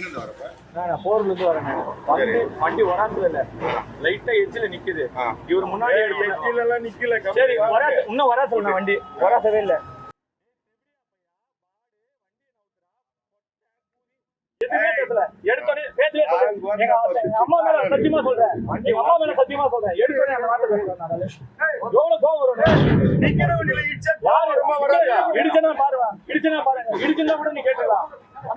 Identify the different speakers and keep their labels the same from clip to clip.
Speaker 1: எங்க வரப்ப
Speaker 2: நான் போர்ல இருந்து வரேன். வண்டி வராதுல இல்ல, லைட்டா எட்ஜ்ல நிக்குது. இவர் முன்னாடி
Speaker 1: கீழ எல்லாம் நிக்கல.
Speaker 2: சரி இன்னும் வரா சொல்லுங்க, வண்டி வராதவே இல்ல. எடுத்தோடனே அம்மா மேல சத்தியமா சொல்றேன், எங்க அம்மா மேல சத்தியமா சொல்றேன், எடுத்தோடனே அந்த வார்த்தை பேசுறேன். எவ்வளவு கோவம் வரும்?
Speaker 1: நிக்கிற வண்டியில இடிச்சா
Speaker 2: யாரு இடிச்சனா பாருங்க, இடிச்சனா பாருங்க, இடிச்சா கூட நீ கேட்டுக்கலாம்,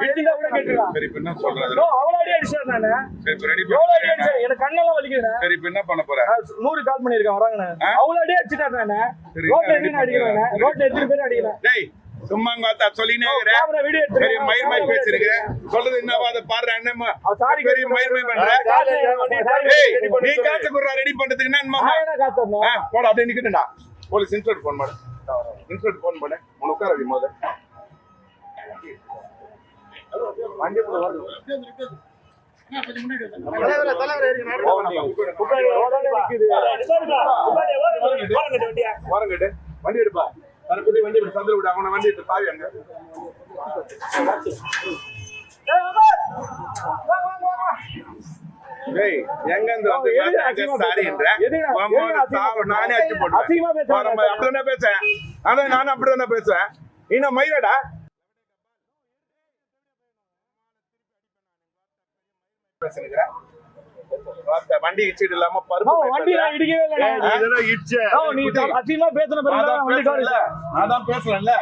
Speaker 2: இடிச்சா கூட கேட்டுக்கலாம்.
Speaker 1: சரி, இப்ப என்ன சொல்றது?
Speaker 2: அவளாடி அடிச்சேன் நானு.
Speaker 1: சரி, இப்ப ரெடி
Speaker 2: எவ்வளவு அடி அடிச்சேன், எனக்கு கண்ணெல்லாம் வலிக்குது.
Speaker 1: சரி, இப்ப என்ன பண்ண போற?
Speaker 2: 100 கால் பண்ணிருக்கேன் வராங்க. அவளாடி அடிச்சிட்டாரு நானு. ரோட்ல எடுத்து அடிக்கிறேன், ரோட்ல எடுத்து பேர் அடிக்கிறேன்.
Speaker 1: டேய் சும்மா சொல்லினே சரி, மயிர் மயிர் பேசிருக்கேன். சொல்றது என்னவா அதை பாடுற என்னமா பெரிய மயிர் மயிர் பண்ற. நீ காசு கொடுறா ரெடி பண்றதுக்கு என்ன போட அப்படியே நிக்கட்டும்டா. போலீஸ் இன்ஸ்பெக்டர் போன் பண்ணு, இன்ஸ்பெக்டர் போன் பண்ணு. உனக்கு உட்கார வை போது வண்டி ஓரங்கட்டு வண்டி எடுப்பா. வண்டி சந்திர விட அவன வண்டி எடுத்து பாவி அங்க. எங்க இருந்து நானே அச்சு போட்டேன். அப்படிதானே பேசுறேன், அதான் நானும் அப்படிதானே பேசுறேன். இன்னும் மயிலடா வண்டி இடிச்சிட்டு இல்லாம அதான் பேசுறேன்ல.